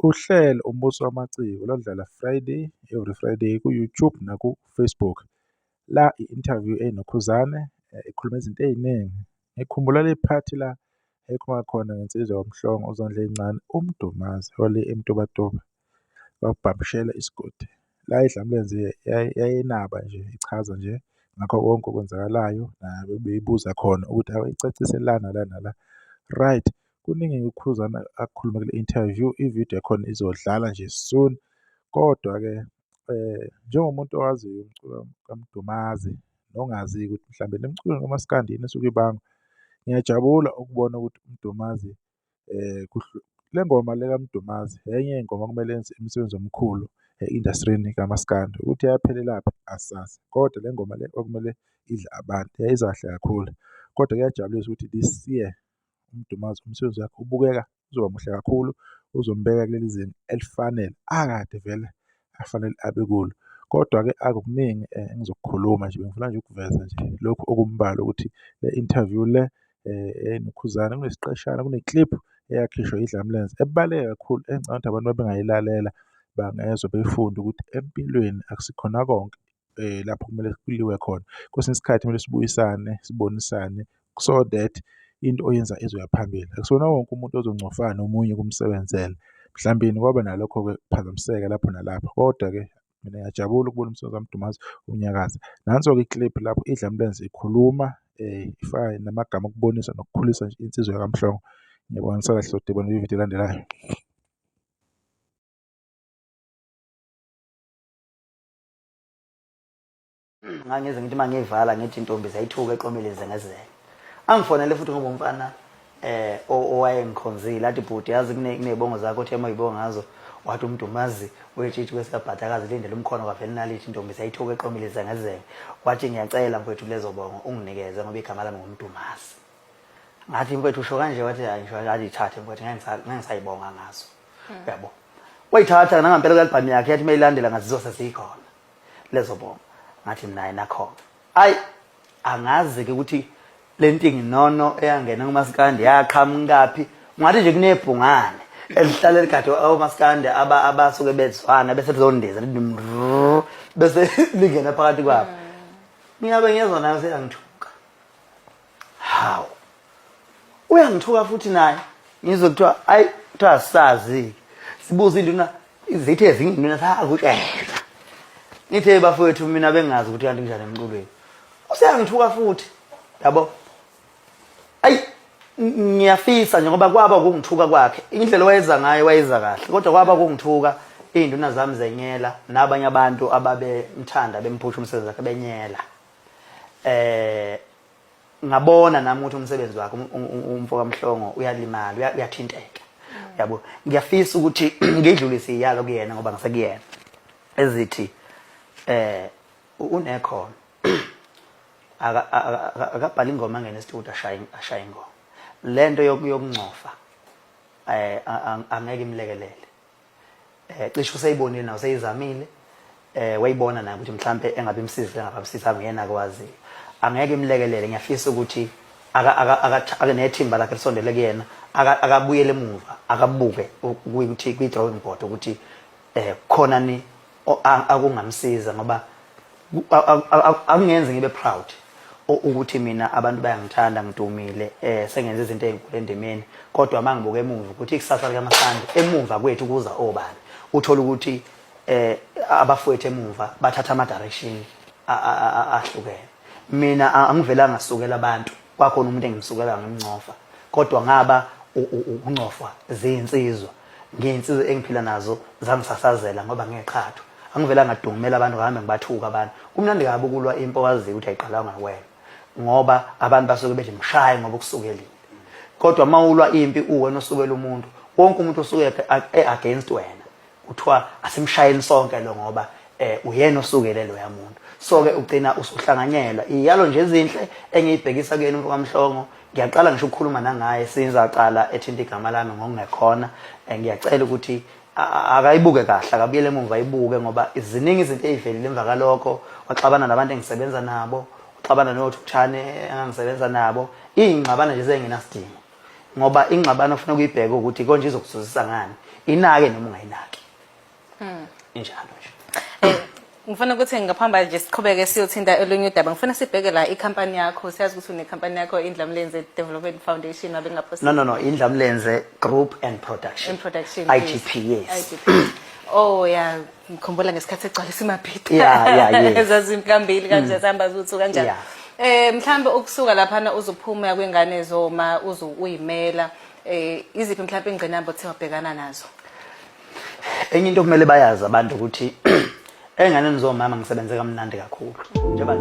Uhlelo umbuso wamaciko lwadlala every Friday ku-YouTube naku-Facebook. La i-interview enokhuzane ikhuluma izinto ey'ningi. Ngikhumbula le phathi la ekhuluma khona ngensizwa yomhlongo uZondla encane uMdumazi wale eMtubatuba wabhabhishela isigodi. La idlamulenze yayenaba nje ichaza nje ngakho konke okwenzakalayo beyibuza khona ukuthi awayicacise la nala nala. Right, kuningi ukukhuzana akukhuluma kule interview, ividiyo yakhona izodlala nje soon. Kodwa-ke njengomuntu owaziyo umculo kaMdumazi nongazi-ke ukuthi mhlambe le mculo kamaskandi yini esuke ibangwa. Ngiyajabula ukubona ukuthi uMdumazi le ngoma le kaMdumazi enye yey'ngoma okumele yenze umsebenzi omkhulu e-industry-ni kamaskandi. Ukuthi yaphelelaphi asazi, kodwa le ngoma le okumele idle abantu yayiza kahle kakhulu. Kodwa kuyajabulisa ukuthi this year uMdumazi umsebenzi wakhe ubukeka uzoba muhle kakhulu, uzombeka kuleli zinga elifanele akade vele afanele abe kulo. Kodwa-ke akukuningi engizokukhuluma nje, bengifuna nje ukuveza nje lokhu okumbalwa ukuthi le interview le enokhuzane kunesiqeshana, kune-clip eyakhishwa iDlamlenze ebaluleke kakhulu engicabanga ukuthi abantu uma bengayilalela bangezwa befunda ukuthi empilweni akusikhona konke lapho kumele kuliwe khona. Kwesinye isikhathi kumele sibuyisane, sibonisane so that into oyenza izoya phambili. Akusona wonke umuntu ozongcofana nomunye kumsebenzela. Mhlawumbeni kwaba nalokho-ke ukuphazamiseka lapho nalapho. Kodwa-ke mina ngiyajabula ukubona umsebenzi kaMdumazi unyakaza. Nanso-ke i-clip lapho iDlamlenze ikhuluma ifaka namagama okubonisa nokukhulisa nje insizwa yakaMhlongo. Ngiyabonga ngisakahle Sodibona kwividiyo elandelayo. Ngangize ngithi mangiyivala ngithi intombi zayithuka eqomile zengezeke. Angifonele futhi ngoba umfana owayengikhonzile athi bhuti yazi kunezibongo zakho othi ema ngazo wathi uMdumazi wetshitshi kwesabhathakazi lindele umkhono kwavele nalithi intombi zayithuka eqomile zengezeke. Wathi ngiyacela mfowethu lezo bongo unginikeze ngoba igama lami nguMdumazi. Ngathi mfowethu usho kanje wathi hayi ngisho ayithathe mfowethu ngangisayibonga ngazo. Yabo. Wayithatha nangampela kalibhami yakhe yathi mayilandela ngazizo sesikhona lezo bongo. Ngathi naye nakhona ayi angazi-ke ukuthi le nto inginono eyangena kumaskandi yaqhamukaphi. Ngathi nje kunebhungane elihlala ligade omaskandi abasuke bezwana bese lizondiza bese lingena phakathi kwabo. Ngiyabe ngiyezwa nayo seyangithuka. Hawu uyangithuka futhi naye ngizwe kuthiwa ayi kuthiwa asazi sibuza induna izithi ezinye induna sakutshela. Ngithe bafowethu mina bengazi ukuthi kanti kunjani emculweni. Useyangithuka futhi. Yabo. Ayi ngiyafisa nje ngoba kwaba ukungithuka kwakhe. Indlela wayeza ngayo wayeza kahle kodwa kwaba ukungithuka izinduna zami zenyela nabanye abantu ababemthanda bemphusha umsebenzi wakhe benyela. Ngabona nami ukuthi umsebenzi wakhe umfo kaMhlongo uyalimala uyathinteka. Yabo. Ngiyafisa ukuthi ngidlulise iyalo kuyena ngoba ngisekuyena. Ezithi unekhono akabhala ingoma ngenestudio ashaya ingoma. Lento yokuncofa angeke imlekelele. Cishe useyibonile nawe useyizamile wayibona naye ukuthi mhlambe engabe imsizile ngabamsisa nguyena akwazi. Angeke imlekelele. Ngiyafisa ukuthi akanethimba lakhe lisondele kuyena akabuyele emuva akabuke ukuthi kwi-drawing board ukuthi khona ni akungamsiza ngoba akungenze ngibe proud ukuthi mina abantu bayangithanda ngidumile sengenze izinto ezinkulu endimeni kodwa mangibuke emuva ukuthi ikusasa likaMasandi emuva kwethu kuza obani uthola ukuthi abafowethu emuva bathatha ama direction ahlukene. Mina angivelanga ngasukela abantu kwakhona umuntu engimsukela ngimncofa kodwa ngaba uncofwa zinsizwa ngiyinsizwa engiphila nazo zangisasazela ngoba ngeqhatho. Angivela ngadumela abantu ngahambe ngibathuka abantu. Kumnandi kabi ukulwa impo wazi ukuthi ayiqalanga wena ngoba abantu basuke bethi mshaye ngoba ukusukelile. Kodwa mawulwa impi uwena osukela umuntu wonke umuntu osuke against wena uthiwa asimshayeni sonke lo ngoba uyena osukele lo yamuntu. So-ke ugcina usuhlanganyelwa iyalo nje ezinhle engiyibhekisa kuyena umfo kaMhlongo. Ngiyaqala ngisho ukukhuluma nangaye sinzaqala ethinta igama lami ngokungekhona. Ngiyacela ukuthi akayibuke kahle akabuyele emuva ayibuke ngoba iziningi izinto ezivelile emva kalokho. Waxabana nabantu engisebenza nabo, uxabana noThukuthane engangisebenza nabo. Ingxabano nje zengenasidingo. ngoba ingxabano ofuna ukuyibheka ukuthi konje izokuzuzisa ngani, inake noma ungayinaki. Injalo nje. Ngifuna ukuthi ngaphamba nje siqhubeke siyothinta olunye udaba. Ngifuna sibheke la ikhampani yakho. Siyazi ukuthi unekhampani yakho Indlamlenze Development Foundation wabe ngaphosi. No, Indlamlenze Group and Production. In production. IGP, yes. IGP. Oh yeah, ngikhumbula ngesikhathi egcwalisa imabhida. Yeah. Ezazimkambili kanje sihamba ukuthi kanjani. Mhlambe ukusuka lapha uzophuma kwengane zoma uyimela iziphi mhlambe ingqinamba othe wabhekana nazo? Enye into kumele bayazi abantu ukuthi enganeni zomama ngisebenze kamnandi kakhulu njengoba